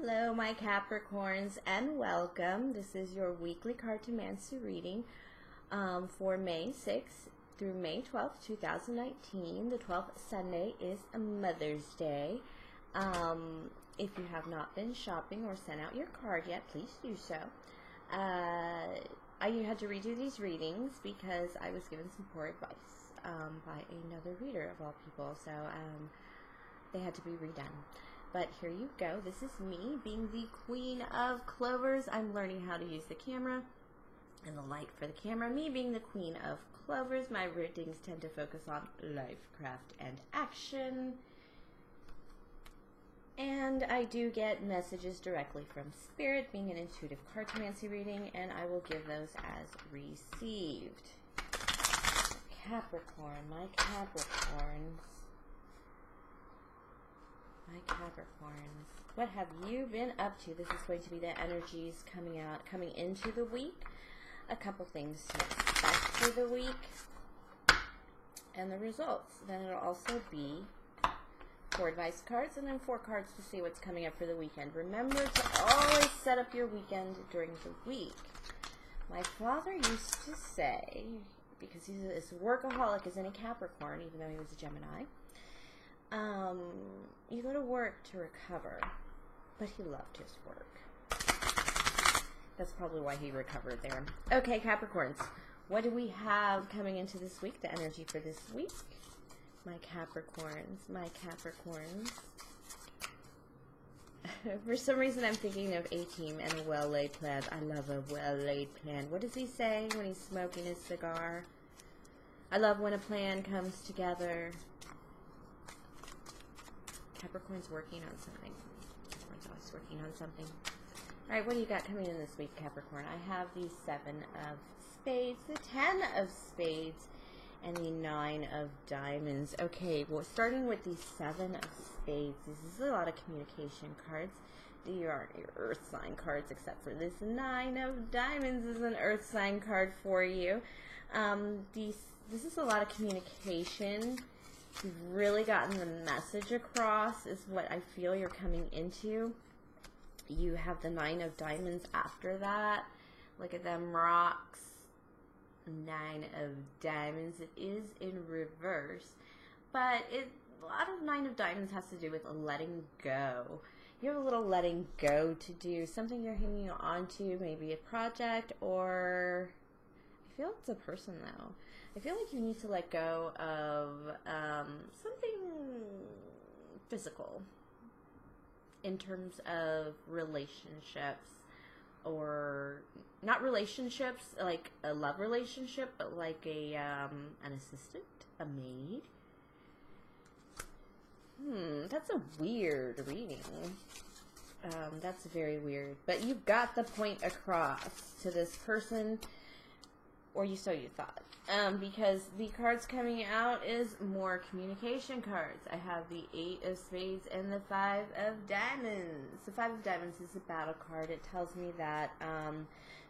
Hello, my Capricorns, and welcome. This is your weekly Cartomancy reading for May 6th through May 12th, 2019. The 12th Sunday is Mother's Day. If you have not been shopping or sent out your card yet, please do so. I had to redo these readings because I was given some poor advice by another reader of all people, so they had to be redone. But here you go. This is me being the queen of Clovers. I'm learning how to use the camera and the light for the camera. Me being the queen of Clovers, my readings tend to focus on life, craft, and action. And I do get messages directly from Spirit, being an intuitive Cartomancy reading, and I will give those as received. Capricorn, my Capricorns. My Capricorns, what have you been up to? This is going to be the energies coming into the week. A couple things to expect for the week, and the results. Then it'll also be 4 advice cards, and then 4 cards to see what's coming up for the weekend. Remember to always set up your weekend during the week. My father used to say, because he's as workaholic as any Capricorn, even though he was a Gemini, you go to work to recover, but he loved his work. That's probably why he recovered there. Okay, Capricorns, what do we have coming into this week, the energy for this week? My Capricorns, my Capricorns. For some reason, I'm thinking of A-Team and a well-laid plan. I love a well-laid plan. What does he say when he's smoking his cigar? I love when a plan comes together. Capricorn's working on something. Capricorn's always working on something. All right, what do you got coming in this week, Capricorn? I have the 7 of Spades, the 10 of Spades, and the 9 of Diamonds. Okay, well, starting with the 7 of Spades, this is a lot of communication cards. These aren't your Earth sign cards, except for this 9 of Diamonds is an Earth sign card for you. This is a lot of communication. You've really gotten the message across is what I feel you're coming into. You have the 9 of Diamonds after that. Look at them rocks. 9 of Diamonds. It is in reverse. But a lot of 9 of Diamonds has to do with letting go. You have a little letting go to do. Something you're hanging on to. Maybe a project, or I feel it's a person though. I feel like you need to let go of something physical in terms of relationships, or not relationships like a love relationship, but like an assistant, a maid. That's a weird reading. That's very weird. But you got the point across to this person, or so you thought. Because the cards coming out is more communication cards. I have the 8 of Spades and the 5 of Diamonds. The 5 of Diamonds is a battle card. It tells me that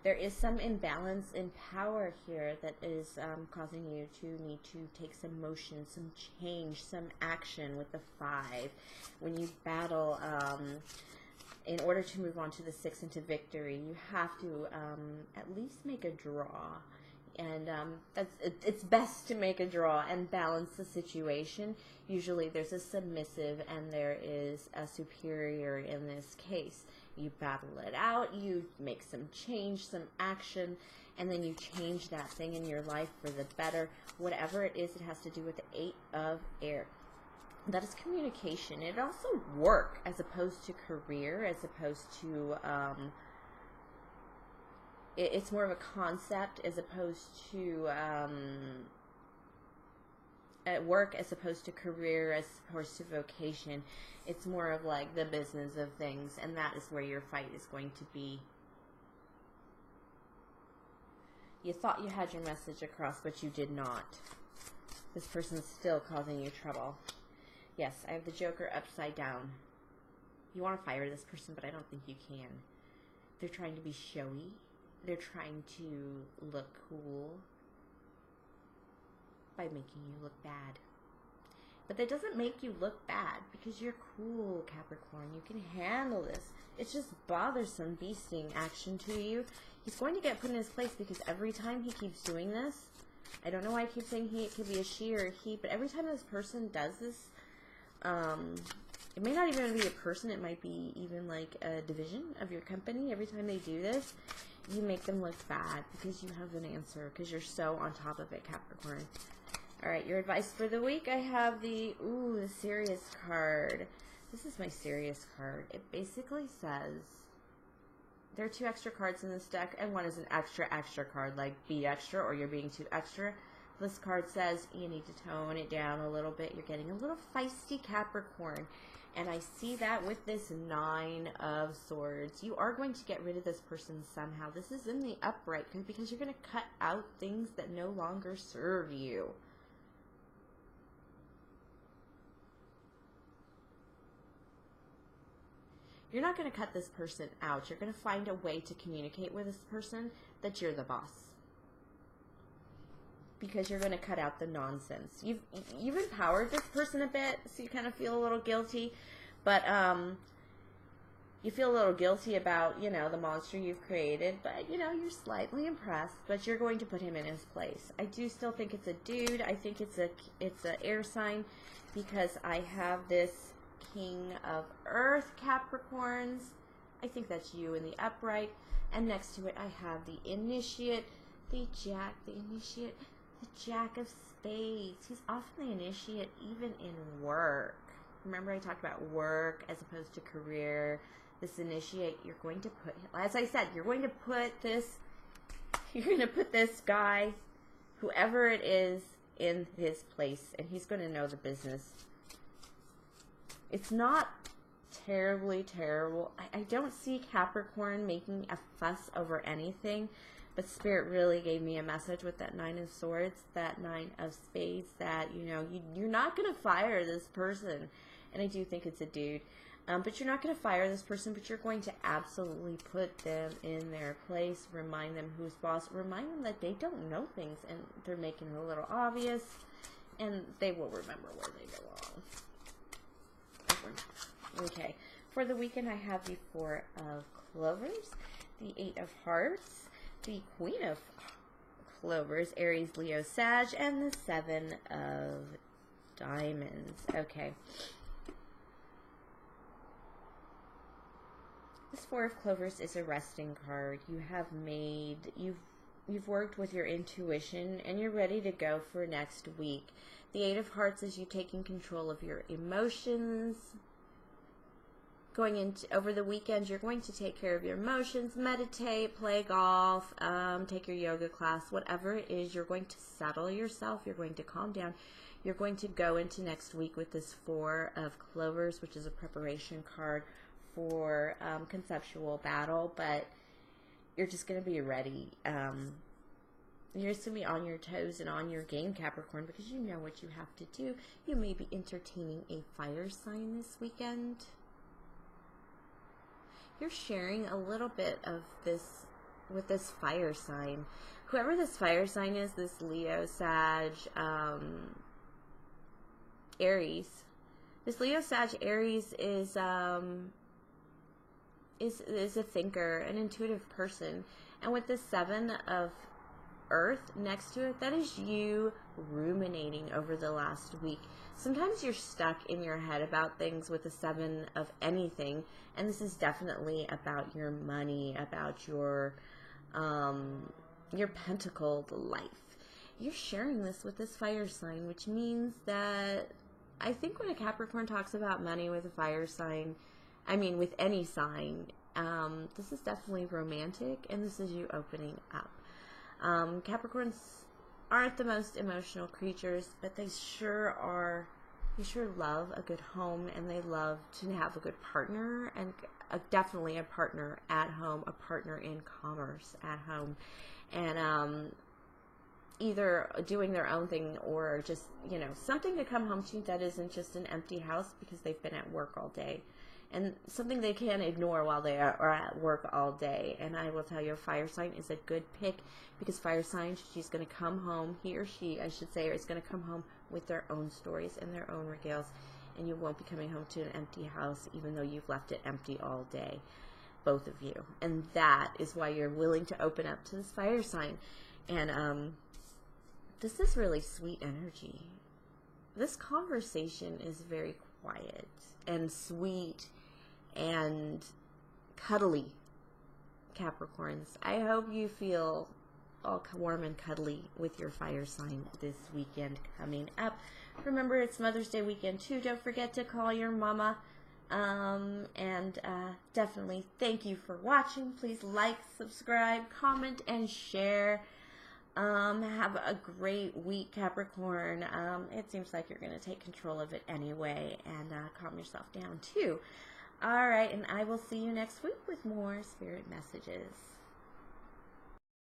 there is some imbalance in power here that is causing you to need to take some motion, some change, some action with the 5. When you battle, in order to move on to the 6 into victory, you have to at least make a draw. And it's best to make a draw and balance the situation. Usually there's a submissive and there is a superior in this case. You battle it out, you make some change, some action, and then you change that thing in your life for the better. Whatever it is, it has to do with the 8 of Air. That is communication. It also work as opposed to career, as opposed to it's more of a concept as opposed to at work, as opposed to career, as opposed to vocation. It's more of like the business of things, and that is where your fight is going to be. You thought you had your message across, but you did not. This person's still causing you trouble. Yes, I have the Joker upside down. You want to fire this person, but I don't think you can. They're trying to be showy. They're trying to look cool by making you look bad. But that doesn't make you look bad because you're cool, Capricorn. You can handle this. It's just bothersome beasting action to you. He's going to get put in his place because every time he keeps doing this, I don't know why I keep saying he, it could be a she or a he, but every time this person does this, it may not even be a person, it might be even like a division of your company. Every time they do this, you make them look bad because you have an answer, because you're so on top of it, Capricorn. Alright, your advice for the week, I have the serious card. This is my serious card. It basically says, there are 2 extra cards in this deck, and one is an extra card, like be extra or you're being too extra. This card says you need to tone it down a little bit. You're getting a little feisty, Capricorn. And I see that with this 9 of Swords. You are going to get rid of this person somehow. This is in the upright because you're going to cut out things that no longer serve you. You're not going to cut this person out. You're going to find a way to communicate with this person that you're the boss. Because you're going to cut out the nonsense. You've empowered this person a bit, so you kind of feel a little guilty. But you feel a little guilty about, you know, the monster you've created. But, you know, you're slightly impressed. But you're going to put him in his place. I do still think it's a dude. I think it's a air sign. Because I have this King of Earth, Capricorns. I think that's you in the upright. And next to it, I have the Initiate, the Jack, the Jack of Spades. He's often the Initiate even in work. Remember I talked about work as opposed to career. This Initiate, you're going to put, as I said, you're going to put this guy, whoever it is, in his place. And he's going to know the business. It's not terribly terrible. I don't see Capricorn making a fuss over anything, but Spirit really gave me a message with that 9 of Swords, that 9 of Spades, that, you know, you're not going to fire this person. And I do think it's a dude. But you're not going to fire this person, but you're going to absolutely put them in their place, remind them who's boss, remind them that they don't know things, and they're making it a little obvious, and they will remember where they belong. Okay, for the weekend I have the 4 of Clovers, the 8 of Hearts, the Queen of Clovers, Aries, Leo, Sag, and the 7 of Diamonds. Okay. This 4 of Clovers is a resting card. You have made, you've worked with your intuition, and you're ready to go for next week. The 8 of Hearts is you taking control of your emotions. Going into over the weekend, you're going to take care of your emotions, meditate, play golf, take your yoga class, whatever it is. You're going to settle yourself. You're going to calm down. You're going to go into next week with this 4 of Clovers, which is a preparation card for conceptual battle, but you're just going to be ready. You're just going to be on your toes and on your game, Capricorn, because you know what you have to do. You may be entertaining a fire sign this weekend. You're sharing a little bit of this with this fire sign. Whoever this fire sign is, this Leo, Sag, Aries. This Leo, Sag, Aries is a thinker, an intuitive person. And with this 7 of Earth next to it, that is you ruminating over the last week. Sometimes you're stuck in your head about things with the 7 of anything, and this is definitely about your money, about your pentacled life. You're sharing this with this fire sign, which means that I think when a Capricorn talks about money with a fire sign, I mean with any sign, this is definitely romantic, and this is you opening up. Capricorns aren't the most emotional creatures, but they sure are. They sure love a good home, and they love to have a good partner, and definitely a partner at home, a partner in commerce at home, and either doing their own thing or just, you know, something to come home to that isn't just an empty house because they've been at work all day. And something they can't ignore while they are at work all day. And I will tell you, a fire sign is a good pick because fire sign, she's going to come home, he or she, I should say, is going to come home with their own stories and their own regales, and you won't be coming home to an empty house, even though you've left it empty all day, both of you. And that is why you're willing to open up to this fire sign. And this is really sweet energy. This conversation is very quiet and sweet and cuddly, Capricorns. I hope you feel all warm and cuddly with your fire sign this weekend coming up. Remember, it's Mother's Day weekend too. Don't forget to call your mama. And definitely thank you for watching. Please like, subscribe, comment, and share. Have a great week, Capricorn. It seems like you're going to take control of it anyway, and calm yourself down too. All right, and I will see you next week with more spirit messages.